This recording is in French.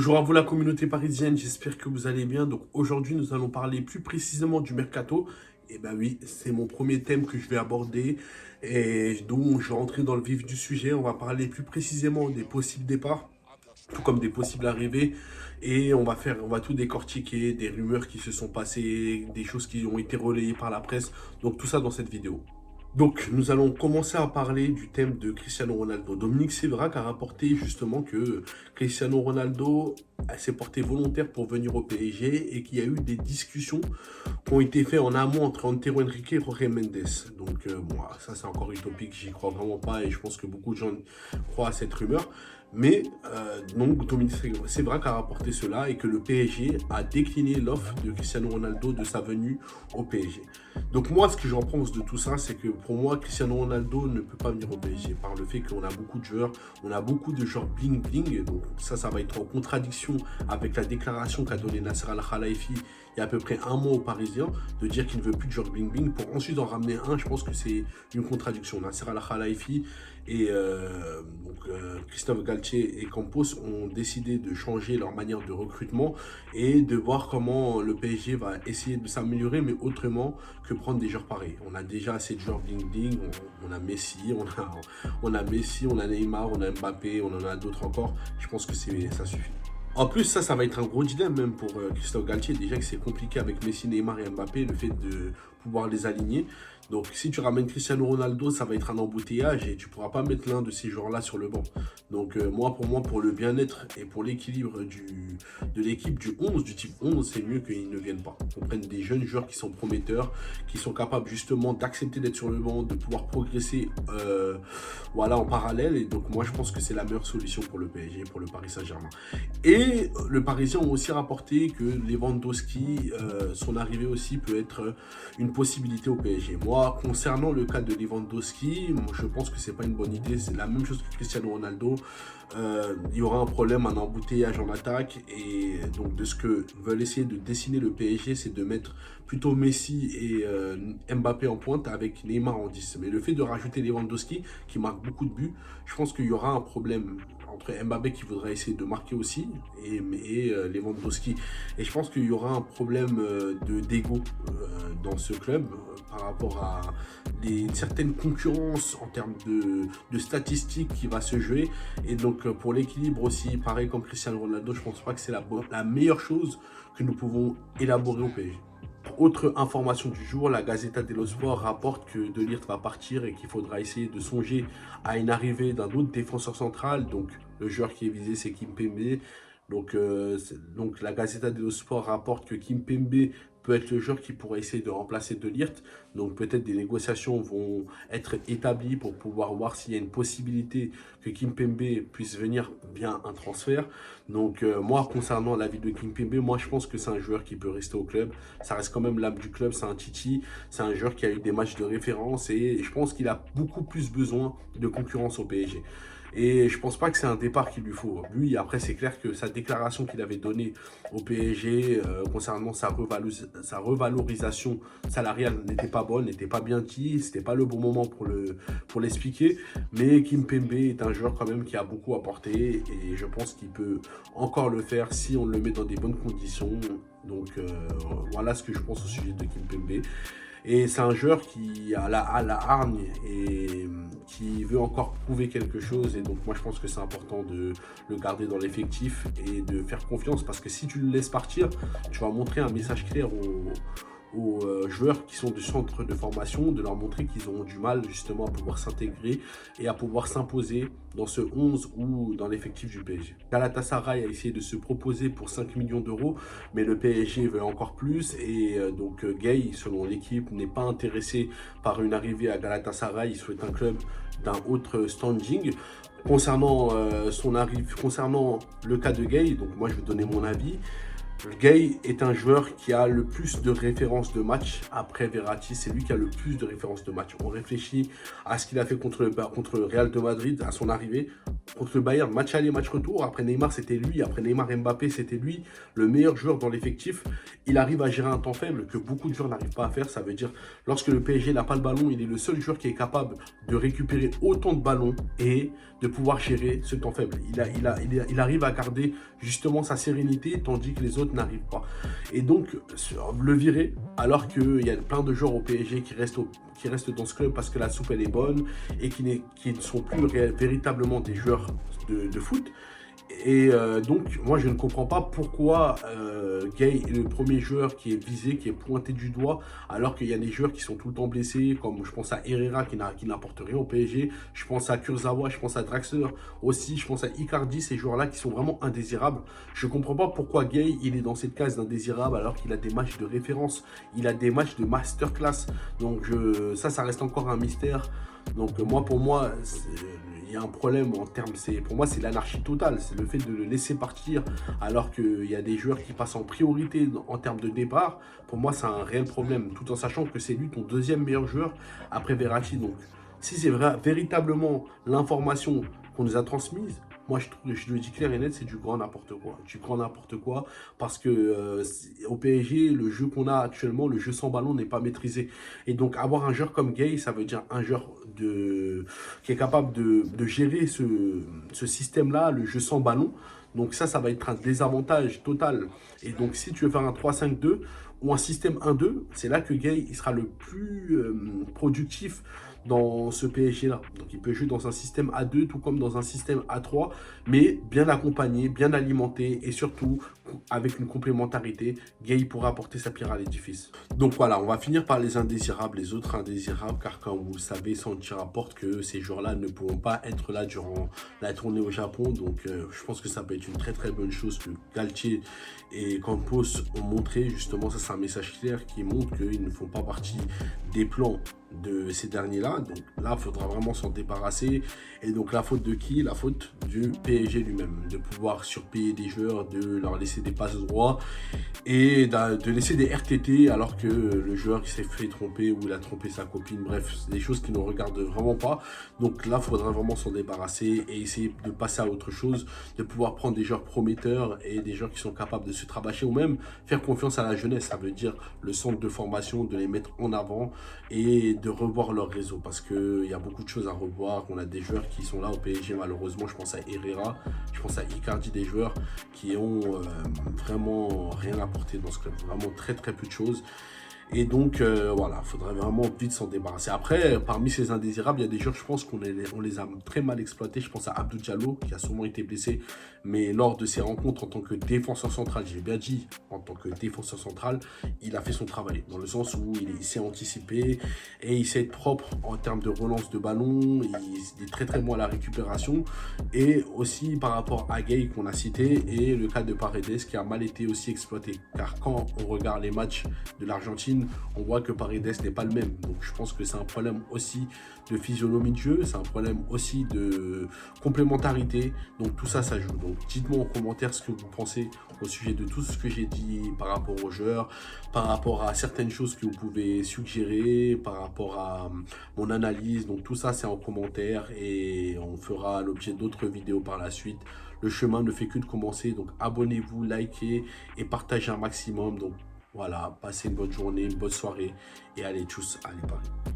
Bonjour à vous la communauté parisienne, j'espère que vous allez bien. Donc aujourd'hui nous allons parler plus précisément du mercato. Et ben oui, c'est mon premier thème que je vais aborder et donc je vais rentrer dans le vif du sujet. On va parler plus précisément des possibles départs, tout comme des possibles arrivées. Et on va tout décortiquer, des rumeurs qui se sont passées, des choses qui ont été relayées par la presse. Donc tout ça dans cette vidéo. Donc, nous allons commencer à parler du thème de Cristiano Ronaldo. Dominique Sévrac a rapporté justement que Cristiano Ronaldo s'est porté volontaire pour venir au PSG et qu'il y a eu des discussions qui ont été faites en amont entre Antero Henrique et Jorge Mendes. Donc, bon, ça c'est encore utopique, j'y crois vraiment pas et je pense que beaucoup de gens croient à cette rumeur. Mais donc Dominique Sévrac a rapporté cela et que le PSG a décliné l'offre de Cristiano Ronaldo de sa venue au PSG. Donc moi, ce que j'en pense de tout ça, c'est que pour moi, Cristiano Ronaldo ne peut pas venir au PSG par le fait qu'on a beaucoup de joueurs, on a beaucoup de joueurs bling-bling. Donc ça va être en contradiction avec la déclaration qu'a donnée Nasser Al-Khelaifi il y a à peu près un mois aux Parisiens, de dire qu'il ne veut plus de joueurs bling-bling pour ensuite en ramener un. Je pense que c'est une contradiction. Nasser Al-Khelaifi et Christophe Galtier et Campos ont décidé de changer leur manière de recrutement et de voir comment le PSG va essayer de s'améliorer, mais autrement que prendre des joueurs pareils. On a déjà assez de joueurs bling-bling, on a Messi, on a Messi, on a Neymar, on a Mbappé, on en a d'autres encore. Je pense que ça suffit. En plus, ça va être un gros dilemme même pour Christophe Galtier. Déjà que c'est compliqué avec Messi, Neymar et Mbappé, le fait de pouvoir les aligner. Donc, si tu ramènes Cristiano Ronaldo, ça va être un embouteillage et tu ne pourras pas mettre l'un de ces joueurs-là sur le banc. Donc, pour moi, pour le bien-être et pour l'équilibre de l'équipe du 11, du type 11, c'est mieux qu'ils ne viennent pas. On prenne des jeunes joueurs qui sont prometteurs, qui sont capables justement d'accepter d'être sur le banc, de pouvoir progresser en parallèle. Et donc, moi, je pense que c'est la meilleure solution pour le PSG, pour le Paris Saint-Germain. Et le Parisien ont aussi rapporté que Lewandowski, son arrivée aussi peut être une possibilité au PSG. Moi, concernant le cas de Lewandowski, je pense que c'est pas une bonne idée. C'est la même chose que Cristiano Ronaldo. Il y aura un problème, un embouteillage en attaque. Et donc, de ce que veulent essayer de dessiner le PSG, c'est de mettre plutôt Messi et Mbappé en pointe avec Neymar en 10. Mais le fait de rajouter Lewandowski, qui marque beaucoup de buts, je pense qu'il y aura un problème entre Mbappé qui voudrait essayer de marquer aussi et Lewandowski. Et je pense qu'il y aura un problème d'ego dans ce club par rapport à une certaine concurrence en termes de statistiques qui va se jouer. Et donc pour l'équilibre aussi, pareil comme Cristiano Ronaldo, je pense pas que c'est la meilleure chose que nous pouvons élaborer au PSG. Autre information du jour, la Gazzetta dello Sport rapporte que De Ligt va partir et qu'il faudra essayer de songer à une arrivée d'un autre défenseur central. Donc le joueur qui est visé, c'est Kimpembe. Donc la Gazzetta dello Sport rapporte que Kimpembe peut être le joueur qui pourrait essayer de remplacer De Ligt. Donc peut-être des négociations vont être établies pour pouvoir voir s'il y a une possibilité que Kimpembe puisse venir via un transfert. Donc moi, concernant l'avis de Kimpembe, moi je pense que c'est un joueur qui peut rester au club. Ça reste quand même l'âme du club, c'est un Titi, c'est un joueur qui a eu des matchs de référence et je pense qu'il a beaucoup plus besoin de concurrence au PSG. Et je pense pas que c'est un départ qu'il lui faut. Lui, après, c'est clair que sa déclaration qu'il avait donnée au PSG concernant sa revalorisation salariale n'était pas bonne, n'était pas bien dit, c'était pas le bon moment pour l'expliquer. Mais Kimpembe est un joueur quand même qui a beaucoup apporté et je pense qu'il peut encore le faire si on le met dans des bonnes conditions. Donc voilà ce que je pense au sujet de Kimpembe. Et c'est un joueur qui a la hargne et qui veut encore prouver quelque chose. Et donc moi je pense que c'est important de le garder dans l'effectif et de faire confiance. Parce que si tu le laisses partir, tu vas montrer un message clair aux joueurs qui sont du centre de formation, de leur montrer qu'ils auront du mal justement à pouvoir s'intégrer et à pouvoir s'imposer dans ce 11 ou dans l'effectif du PSG. Galatasaray a essayé de se proposer pour 5 millions d'euros, mais le PSG veut encore plus et donc Gay, selon l'équipe, n'est pas intéressé par une arrivée à Galatasaray. Il souhaite un club d'un autre standing. Concernant concernant le cas de Gay, donc moi je vais donner mon avis. Gay est un joueur qui a le plus de références de match après Verratti. C'est lui qui a le plus de références de match. On réfléchit à ce qu'il a fait contre le Real de Madrid, à son arrivée. Contre le Bayern, match aller, match retour. Après Neymar, c'était lui. Après Neymar, Mbappé, c'était lui. Le meilleur joueur dans l'effectif. Il arrive à gérer un temps faible que beaucoup de joueurs n'arrivent pas à faire. Ça veut dire, lorsque le PSG n'a pas le ballon, il est le seul joueur qui est capable de récupérer autant de ballons et de pouvoir gérer ce temps faible. Il arrive à garder justement sa sérénité, tandis que les autres n'arrivent pas. Et donc, le virer, alors qu'il y a plein de joueurs au PSG qui restent dans ce club parce que la soupe elle est bonne et qui ne sont plus véritablement des joueurs de foot. Et donc, moi, je ne comprends pas pourquoi Gay est le premier joueur qui est visé, qui est pointé du doigt, alors qu'il y a des joueurs qui sont tout le temps blessés, comme je pense à Herrera qui n'apporte rien au PSG, je pense à Kurzawa, je pense à Draxler aussi, je pense à Icardi, ces joueurs-là qui sont vraiment indésirables. Je ne comprends pas pourquoi Gay, il est dans cette case d'indésirable alors qu'il a des matchs de référence, il a des matchs de masterclass. Donc ça reste encore un mystère. Donc pour moi, il y a un problème en termes, pour moi c'est l'anarchie totale, c'est le fait de le laisser partir alors qu'il y a des joueurs qui passent en priorité en termes de départ. Pour moi c'est un réel problème, tout en sachant que c'est lui ton deuxième meilleur joueur après Verratti. Donc si c'est véritablement l'information qu'on nous a transmise, moi, je le dis clair et net, c'est du grand n'importe quoi. Du grand n'importe quoi parce que au PSG, le jeu qu'on a actuellement, le jeu sans ballon n'est pas maîtrisé. Et donc, avoir un joueur comme Gay, ça veut dire un joueur qui est capable de gérer ce système-là, le jeu sans ballon. Donc ça va être un désavantage total. Et donc, si tu veux faire un 3-5-2 ou un système 1-2, c'est là que Gay il sera le plus productif dans ce PSG-là. Donc il peut jouer dans un système A2 tout comme dans un système A3, mais bien accompagné, bien alimenté et surtout avec une complémentarité. Gay pourra apporter sa pierre à l'édifice. Donc voilà, on va finir par les indésirables, les autres indésirables, car comme vous le savez, Santi rapporte que ces joueurs-là ne pourront pas être là durant la tournée au Japon. Donc je pense que ça peut être une très très bonne chose que Galtier et Campos ont montré. Justement, ça c'est un message clair qui montre qu'ils ne font pas partie des plans de ces derniers-là. Donc là, il faudra vraiment s'en débarrasser. Et donc la faute de qui? La faute du PSG lui-même. De pouvoir surpayer des joueurs, de leur laisser des passes droits et de laisser des RTT alors que le joueur qui s'est fait tromper ou il a trompé sa copine. Bref, c'est des choses qui ne nous regardent vraiment pas. Donc là, il faudra vraiment s'en débarrasser et essayer de passer à autre chose, de pouvoir prendre des joueurs prometteurs et des joueurs qui sont capables de se trabacher ou même faire confiance à la jeunesse. Ça veut dire le centre de formation, de les mettre en avant et de revoir leur réseau parce qu'il y a beaucoup de choses à revoir. On a des joueurs qui sont là au PSG malheureusement, je pense à Herrera, je pense à Icardi, des joueurs qui ont vraiment rien apporté dans ce club, vraiment très très peu de choses. Et donc, voilà, il faudrait vraiment vite s'en débarrasser. Après, parmi ces indésirables, il y a des joueurs, je pense qu'on les a très mal exploités. Je pense à Abdou Diallo, qui a souvent été blessé. Mais lors de ses rencontres en tant que défenseur central, j'ai bien dit, en tant que défenseur central, il a fait son travail. Dans le sens où il s'est anticipé et il sait être propre en termes de relance de ballon. Il est très très bon à la récupération. Et aussi par rapport à Gay qu'on a cité et le cas de Paredes qui a mal été aussi exploité. Car quand on regarde les matchs de l'Argentine, on voit que Paredes n'est pas le même. Donc je pense que c'est un problème aussi de physionomie de jeu, c'est un problème aussi de complémentarité. Donc tout ça, ça joue. Donc dites-moi en commentaire ce que vous pensez au sujet de tout ce que j'ai dit par rapport aux joueurs, par rapport à certaines choses que vous pouvez suggérer, par rapport à mon analyse. Donc tout ça, c'est en commentaire et on fera l'objet d'autres vidéos par la suite. Le chemin ne fait que de commencer. Donc abonnez-vous, likez et partagez un maximum. Donc voilà, passez une bonne journée, une bonne soirée et allez tchuss, allez Paris.